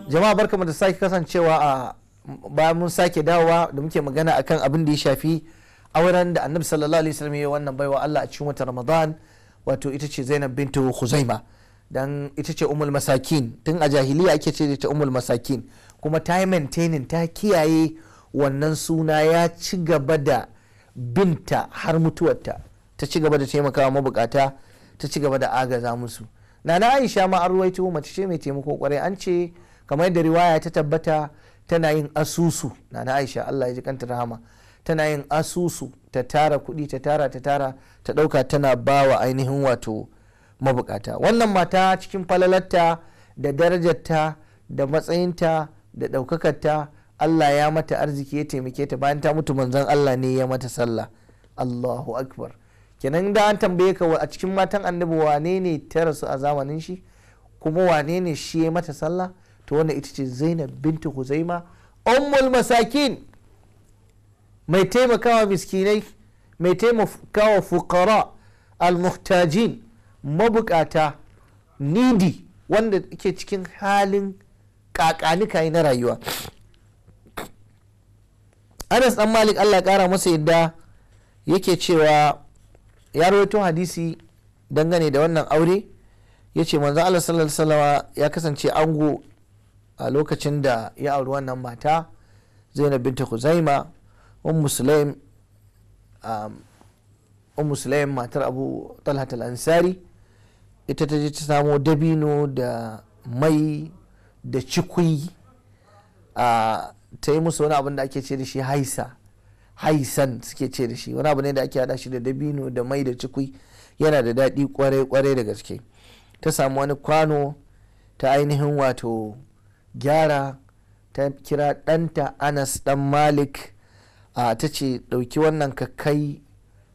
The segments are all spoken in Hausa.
Jama'a barkamu da sake kasancewa a bayan mun sake dawowa da muke magana akan abin da ya shafi auren da Annabi sallallahu alaihi wasallam ya wannan baiwa Allah a cikin watan Ramadan, wato ita ce Zainab bintu Khuzaima, dan ita ce ummul masakin. Tun a jahiliya ake ce ta ummul masakin, kuma ta yi maintaining, ta kiyaye wannan suna, ya ci gaba da binta har mutuwarta, ta ci gaba da taimakawa mabukata, ta ci gaba da agaza musu. Nana Aisha ma an ruwaito mace ce mai taimako kwarai, an ce kamar da riwaya ta tabbata tana yin asusu. Nana Aisha, Allah ya ji kanta rahama, tana yin asusu, ta tara kuɗi, ta tara ta ɗauka tana bawa ainihin wato mabukata. Wannan mata cikin falalarta da darajarta da matsayinta da ɗaukakarta, Allah ya mata arziki, ya taimake ta. Bayan ta mutu manzon Allah ne ya mata sallah. Allahu akbar. Kenan da an tambaye ka a cikin matan annabi wane ne ta rasu a zamanin shi, kuma wane ne shi ya mata sallah, to wannan ita ce Zainab bintu Khuzaima ummul masakin, mai taimakawa miskinai, mai taimakawa fuqara almuhtajin, mabukata, nidi, wanda ke cikin halin kakanikai na rayuwa. Anas dan Malik, Allah ya kara masa yadda, yake cewa ya rawaito hadisi dangane da wannan aure. Ya ce manzo Allah sallallahu alaihi wasallam ya kasance ango a lokacin da ya auri wannan mata Zainab bintu Khuzaima. Ummu Sulaim matar Abu Talha al-Ansari, ita ta je ta samo dabino da mai da cikui, ta yi musu wani abin da ake ce da shi haisan suke ce da shi, wani abu ne da ake hada shi da dabino da mai da cikui, yana da daɗi kwarai da gaske. Ta samu wani kwano ta ainihin wato gyara, ta kira ɗanta Anas dan Malik, ta ce ɗauki wannan ka kai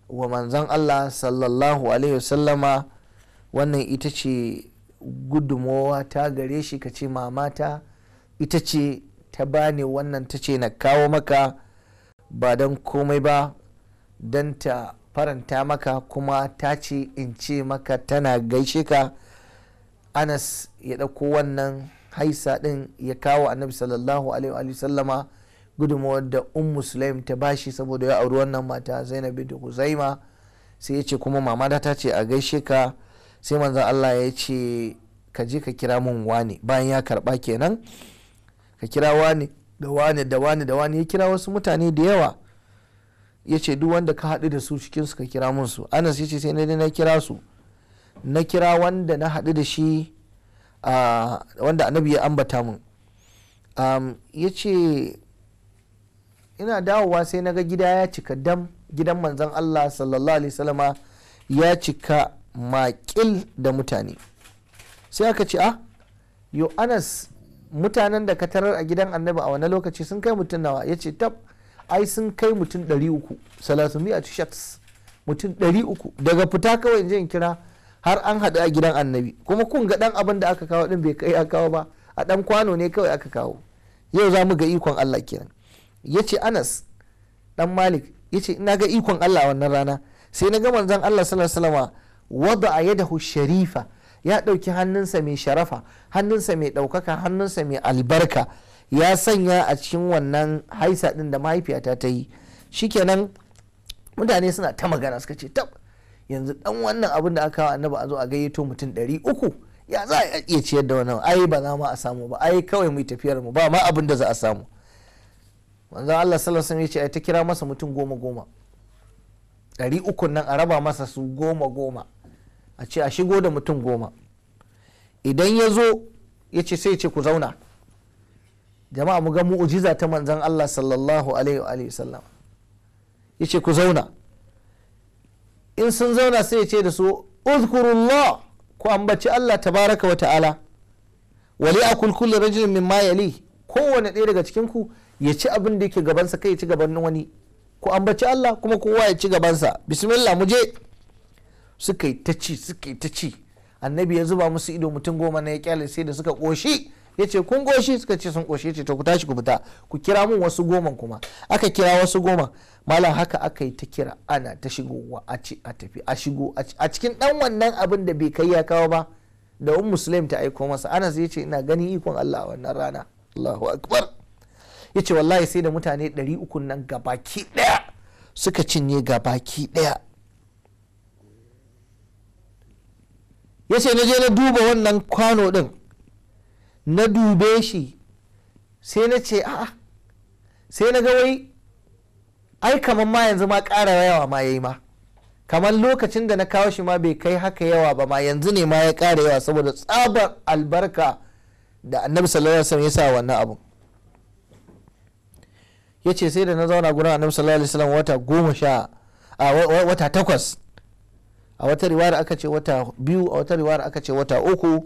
wa manzon Allah sallallahu alaihi wasallama, wannan ita ce gudunmowa ta gare shi, ka ce mamata ita ce ta bani wannan, ta ce na kawo maka ba don komai ba don ta faranta maka, kuma ta ce in ce maka tana gaishe ka. Anas ya ɗauko wannan haisa ɗin ya kawo annabi sallallahu alaihi wasallama, gudunmawar da ummu Sulaim ta bashi saboda ya auri wannan mata Zainab bintu Khuzaima. Sai ya ce kuma mama ta ce a gaishe ka. Sai manzon Allah ya ce ka je ka kira mun wani, bayan ya karba kenan, ka kira wani da wani da wani da wani. Ya kira wasu mutane da yawa, ya ce duk wanda ka haɗu da su cikin su ka kira mun su. Anas ya ce sai na kira su, na kira wanda na haɗu da shi, wanda annabi ya ambata mun. Ya ce ina dawowa sai na ga gida ya cika dam, gidan manzon Allah sallallahu alaihi wasallama ya cika makil da mutane. Sai aka ce yo Anas, mutanen da ka tarar a gidan annabi a wani lokaci sun kai mutum nawa? Ya ce tab, ai sun kai mutum 300, salasumiyatu shaks, mutum 300 daga fita kawai in kira har an haɗu a gidan annabi. Kuma kun ga ɗan abin da aka kawo ɗin bai kai ya kawo ba, a ɗan kwano ne kawai aka kawo. Yau za mu ga ikon Allah kenan. Ya ce Anas dan Malik, ya ce ina ga ikon Allah a wannan rana, sai na ga manzon Allah sallallahu alaihi wasallam wada a yadahu sharifa, ya ɗauki hannunsa mai sharafa, hannunsa mai ɗaukaka, hannunsa mai albarka, ya sanya a cikin wannan haisa ɗin da mahaifiyata ta yi. Shikenan mutane suna ta magana, suka ce tab, yanzu dan wannan abin da aka kawo annabi a zo a gayyato mutum 300, ya za a iya ciyar da wannan? Ai ba za ma a samu ba, ai kawai mu tafiyar mu, ba ma abin da za a samu. Manzon Allah sallallahu alaihi wasallam ya ce ai ta kira masa mutum 10 300 nan a raba masa su 10, a ce a shigo da mutum 10. Idan ya zo ya ce sai ya ce ku zauna. Jama'a mu ga mu'ujiza ta manzon Allah sallallahu alaihi wasallam. Ya ce ku zauna. In sun zauna sai ya ce da su uzkurullah, ku ambaci Allah tabaraka wa ta'ala, wali akul kulli rajulin mimma yali, kowane ɗaya daga cikin ku ya ci abin da yake gabansa, kai ya ci gaban wani. Ku ambaci Allah kuma kowa ya ci gabansa. Bismillah, mu je. Suka yi ta ci. Annabi ya zuba musu ido, mutum 10 na ya kyale, sai da suka koshi. Ya ce kun goshi? Suka ce sun koshi. Ya ce to ku tashi ku fita, ku kira mun wasu 10 kuma. Aka kira wasu 10. Malam haka aka yi ta kira, ana ta shigowa, a ci a tafi, a shigo a cikin dan wannan abin da bai kai ya kawo ba, da Sulaim ta aiko masa. Anas ya ce ina gani ikon Allah a wannan rana, Allahu akbar. Ya ce wallahi sai da mutane 300 nan gabaki daya suka cinye gabaki daya. Ya ce na je na duba wannan kwano din, na dube shi, sai na ce a'a, sai na ga wai ai kamar ma yanzu ma ƙara yawa ma yayi ma, kamar lokacin da na kawo shi ma bai kai haka yawa ba ma, yanzu ne ma ya ƙara yawa saboda tsabar albarka da annabi sallallahu alaihi wasallam ya sa wannan abu. Ya ce sai da na zauna gurin annabi sallallahu alaihi wasallam wata 8, a wata riwayar aka ce wata 2, a wata riwayar aka ce wata 3,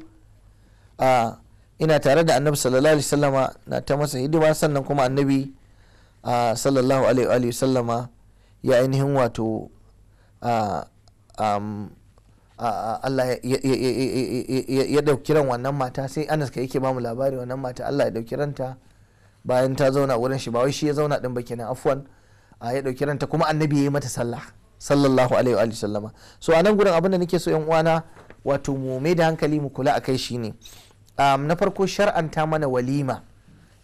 ina tare da annabi sallallahu alaihi wasallama na ta masa hidima, sannan kuma annabi sallallahu alaihi wasallama ya ainihin wato Allah ya dauki ran wannan mata. Sai Anas ka yake bamu labari, wannan mata Allah ya dauki ranta bayan ta zauna wurin shi, ba wai shi ya zauna din ba kenan, afwan, ya dauki ranta kuma annabi ya yi mata sallah sallallahu alaihi wa sallama. So a nan gurin abin da nake so yan uwana wato mu mai da hankali mu kula akai shine na farko shar'anta mana walima.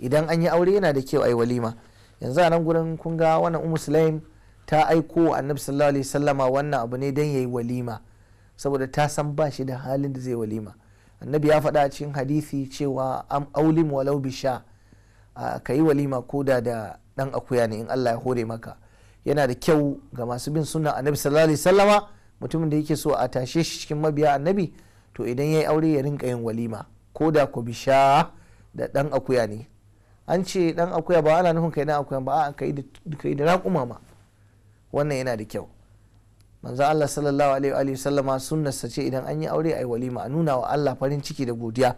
Idan an yi aure yana da kyau ai walima. Yanzu a nan gurin kun ga wannan Sulaim ta aiko annabi sallallahu alaihi wasallama wannan abu ne dan yayi walima, saboda ta san ba shi da halin da zai walima. Annabi ya faɗa a cikin hadisi cewa am aulim walau bisha, ka yi walima koda da dan akuya ne in Allah ya hore maka. Yana da kyau ga masu bin sunna annabi sallallahu alaihi wasallama, mutumin da yake so a tashe shi cikin mabiya annabi, to idan yayi aure ya rinka yin walima koda ko bisha da dan akuya ne. An ce dan akuya ba ana nufin kai dan akuya ba, a kai da raƙuma ma, wannan yana da kyau. Manzo Allah sallallahu alaihi wasallama sunnarsa ce idan an yi aure ai walima, a nuna wa Allah farin ciki da godiya.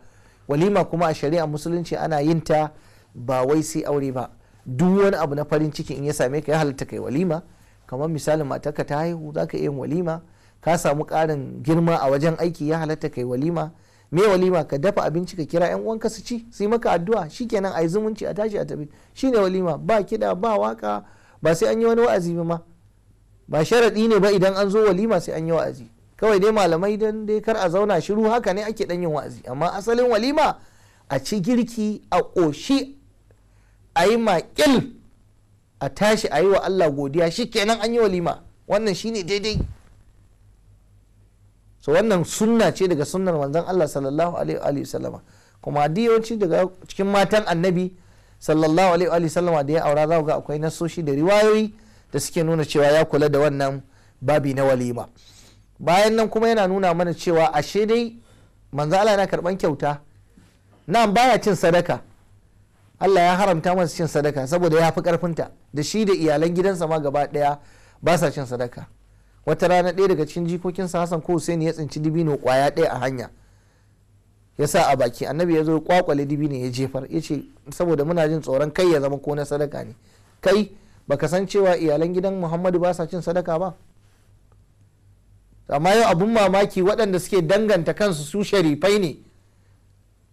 Walima kuma a shari'a musulunci ana yin ta ba wai sai aure ba, duk wani abu na farin ciki in ya same ka ya halatta kai walima. Kamar misalin matarka ta haihu za ka iya yin walima, ka samu ƙarin girma a wajen aiki ya halatta kai walima. Me walima? Ka dafa abinci ka kira yan uwanka su ci, su yi maka addu'a, shikenan ayi zumunci a tashi a tafi, shine walima. Ba kiɗa ba waka, ba sai an yi wani wa'azi ba ma, ba sharaɗi ne ba idan an zo walima sai an yi wa'azi. Kawai dai malamai dan dai kar a zauna shiru haka ne ake dan yin wa'azi, amma asalin walima a ci girki a ƙoshi, a yi maƙil, a tashi a yi wa Allah godiya, shikenan an yi walima. Wannan shine daidai. So wannan sunna ce daga sunnar manzon Allah sallallahu alaihi wasallama. Kuma yawanci daga cikin matan annabi sallallahu alaihi wasallama da ya aura za ga akwai nasoshi da riwayoyi da suke nuna cewa ya kula da wannan babi na walima. Bayan nan kuma yana nuna mana cewa ashe dai manzon Allah yana karban kyauta, nan baya cin sadaka. Allah ya haramta masa cin sadaka saboda ya fi karfinta, da shi da iyalan gidansa ma gaba daya ba sa cin sadaka. Wata rana ɗaya daga cikin jikokinsa Hassan ko Hussein ya tsinci dibino kwaya ɗaya a hanya, ya sa a baki. Annabi ya zo kwakwale dibino ya jefar, ya ce saboda muna jin tsoron kai ya zama ko na sadaka ne. Kai baka san cewa iyalan gidan Muhammadu ba sa cin sadaka ba? Amma yau abun mamaki waɗanda suke danganta kansu su sharifai ne,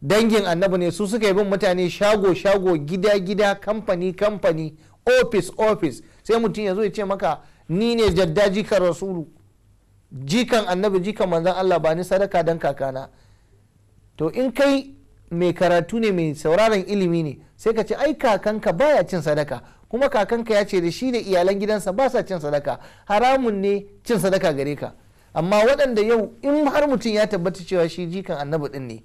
dangin annabi ne, su suka yi bin mutane shago shago, gida gida, kamfani kamfani, office office, sai mutum ya zo ya ce maka ni ne jadda jikan rasulu, jikan annabi, jikan manzan Allah, ba ni sadaka dan kakana. To in kai mai karatu ne, mai sauraron ilimi ne, sai ka ce ai kakanka baya cin sadaka, kuma kakanka ya ce da shi da iyalan gidansa ba sa cin sadaka, haramun ne cin sadaka gare ka. Amma waɗanda yau in har mutum ya tabbata cewa shi jikan annabi din ne,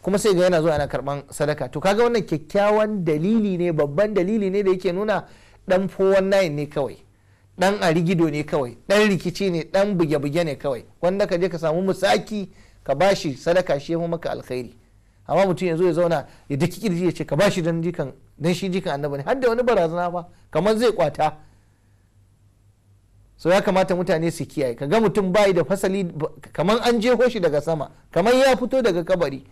kuma sai ga yana zuwa ana karban sadaka, to kaga wannan kyakkyawan dalili ne, babban dalili ne da yake nuna dan 419 ne kawai, dan arigido ne kawai, dan rikici ne, dan buge-buge ne kawai, wanda ka je ka samu musaki ka bashi sadaka shi ya maka alkhairi. Amma mutum ya zo ya zauna ya daki kirji ya ce ka bashi dan shi jikan annabi ne, har da wani barazana fa kamar zai kwata. So ya kamata mutane su kiyaye, ka ga mutum bai da fasali kamar an jeho shi daga sama, kamar ya fito daga kabari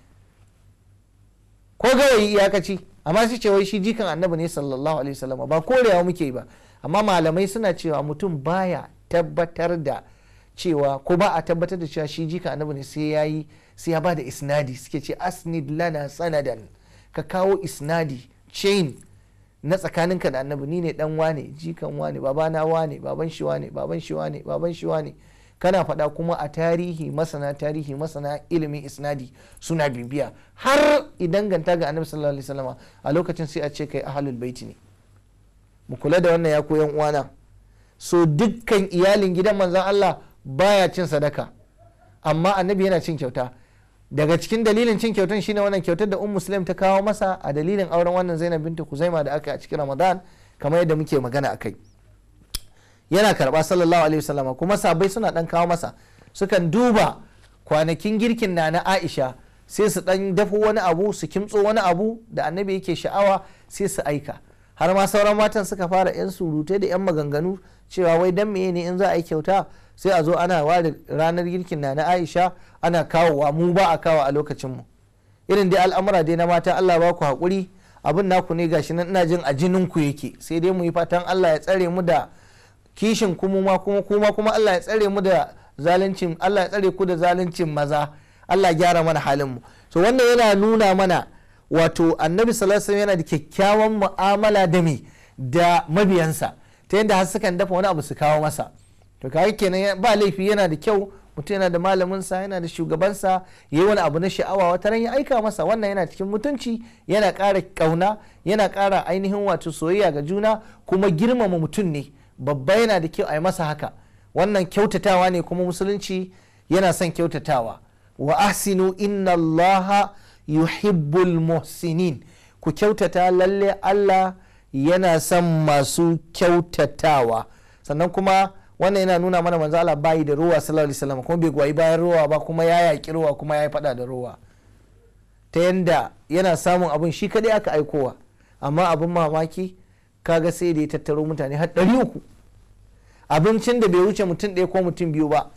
ko gawayi iyakaci, amma su ce wai shi jikan annabi ne sallallahu alaihi wasallam. Ba korewa muke yi ba, amma malamai suna cewa mutum baya tabbatar da cewa, ko ba a tabbatar da cewa shi jikan annabi ne sai ya ba da isnadi. Suke ce asnid lana sanadan, ka kawo isnadi, chain na tsakaninka da annabi, ni ne dan wane, jikan wane, babana wane, baban shi wane, baban shi wane, baban shi wane, kana faɗa kuma a tarihi masana ilimin isnadi suna bibiya har idan ganta ga annabi sallallahu alaihi wasallam a lokacin sai a ce kai ahlul baiti ne. Mu kula da wannan ya koyan uwana. So dukkan iyalin gidan manzon Allah baya cin sadaka amma annabi yana cin kyauta. Daga cikin dalilin cin kyautan shine wannan kyautar da Muslim ta kawo masa a dalilin auren wannan Zainab bintu Kuzaima da aka yi a cikin Ramadan kamar yadda muke magana akai. Yana karba sallallahu alaihi wasallama kuma sabai suna dan kawo masa, sukan duba kwanakin girkin na Aisha sai su dan dafo wani abu su kimtso wani abu da annabi yake sha'awa sai su aika. Har ma sauran matan suka fara yan surutai da yan maganganu cewa wai dan meye ne in za a yi kyauta sai a zo ana ware ranar girkin na Aisha ana kawowa, mu ba a kawo a lokacin mu. Irin dai al'amura dai na mata, Allah ba ku haƙuri, abin naku ne gashi nan ina jin a jinin ku yake, sai dai mu yi fatan Allah ya tsare mu da kishin kuma Allah ya tsare mu da zaluncin, Allah ya tsare ku da zaluncin maza, Allah ya gyara mana halin mu. So wannan yana nuna mana wato annabi sallallahu alaihi wasallam yana da kyakkyawan mu'amala da mabiyansa ta yadda har sukan dafa wani abu su kawo masa. To kaga kenan ba laifi, yana da kyau mutum yana da malaminsa yana da shugabansa ya yi wani abu na sha'awa wata ran ya aika masa, wannan yana cikin mutunci, yana ƙara ƙauna, yana ƙara ainihin wato soyayya ga juna kuma girmama mutum ne babba, yana da kyau a yi masa haka. Wannan kyautatawa ne kuma musulunci yana son kyautatawa. Wa ahsinu inna Allaha yuhibbul muhsinin, ku kyautata lalle Allah yana son masu kyautatawa. Sannan kuma wannan yana nuna mana manzo Allah bayi da ruwa sallallahu alaihi wasallam, kuma bai goyi bayan ruwa ba, kuma ya yaki ruwa, kuma ya yi fada da ruwa ta yanda yana samun abin shi kadai aka aikowa. Amma abin mamaki kaga sai da ya tattaro mutane har 300, abincin da bai wuce mutum ɗaya ko mutum biyu ba,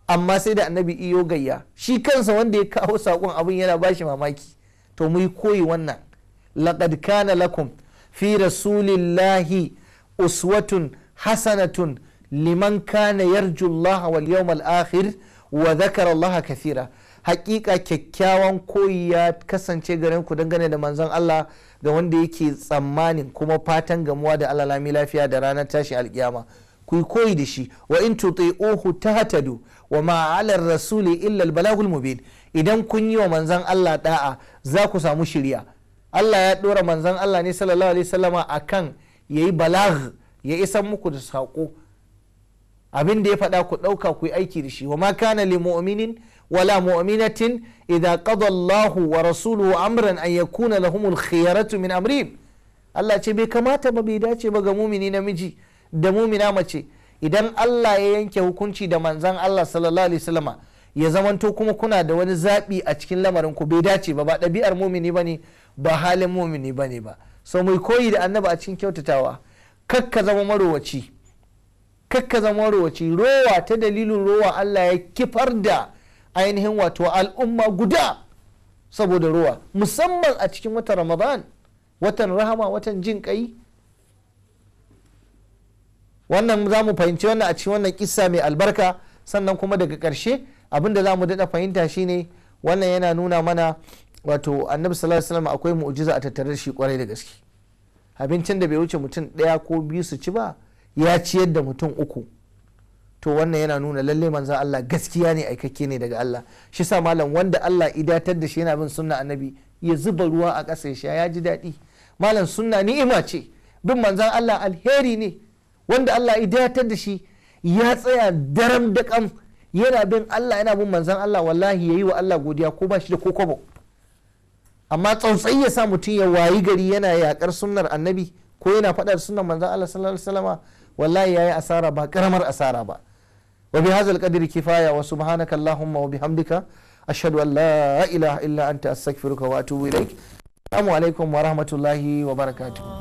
amma sai da annabi iyo gayya shi kansa wanda ya kawo sakon abin yana bashi mamaki. To mu yi koyi wannan, laqad kana lakum fi rasulillahi uswatun hasanatun liman kana yarju Allah wal yawmal akhir wa dhakara Allah kathira. Hakika kyakkyawan koyi ya kasance garen ku dangane da manzon Allah ga wanda yake tsammanin kuma fatan gamuwa da Allah lami lafiya da ranar tashi alkiyama. Ku yi koyi da shi, wa in tuti'uhu tahtadu wa ma 'ala ar-rasuli illa al-balagul mubin. Idan kun yi wa manzon Allah da'a za ku samu shiriya. Allah ya dora manzon Allah ne sallallahu alaihi wasallama akan yayi balagh, ya isan muku da sako, abin da ya faɗa ku ɗauka ku yi aiki da shi. Wa ma kana li mu'minin wala mu'minatin idza qada Allahu wa rasuluhu amran an yakuna lahumul khiyaratu min amrihim. Allah ce bai kamata ba, bai dace ba ga mumini namiji da mumina mace idan Allah ya yanke hukunci da manzan Allah sallallahu alaihi wasallama ya zamanto kuma kuna da wani zaɓi a cikin lamarin ku, bai dace ba, ba ɗabi'ar mumini bane, ba halin mumini bane ba. So mu koyi da annabi a cikin kyautatawa. Kakka zama marowaci, rowa ta dalilin rowa Allah ya kifar da ainihin wato al'umma guda saboda rowa, musamman a cikin watan Ramadan, watan rahama, watan jin kai. Wannan za mu fahimci wannan a cikin wannan kissa mai albarka. Sannan kuma daga ƙarshe abinda za mu daɗa fahimta shine wannan yana nuna mana wato annabi sallallahu alaihi wasallam akwai mu'jiza a tattare da shi kwarai da gaske. Abincin da bai wuce mutum 1 ko 2 su ci ba ya ciyar da mutum 3. To wannan yana nuna lalle manzon Allah gaskiya ne, aikakke ne daga Allah. Shi sa malam wanda Allah idatar da shi yana bin sunna annabi ya zuba ruwa a ƙasa ya sha, ya ji daɗi. Malam sunna ni'ima ce, bin manzon Allah alheri ne. Wanda Allah idatar da shi ya tsaya daram da kam yana bin Allah, yana bin manzon Allah, wallahi yayi wa Allah godiya ko ba shi da ko kobo. Amma tsautsayi ya sa mutum ya wayi gari yana yakar sunnar annabi ko yana faɗa da sunnar manzon Allah sallallahu alaihi wasallama, wallahi yayi asara, ba karamar asara ba. Wa bi hadzal qadri kifaya wa subhanaka allahumma wa bihamdika ashhadu an la ilaha illa anta astaghfiruka wa atubu ilaik. Assalamu alaikum wa rahmatullahi wa barakatuh.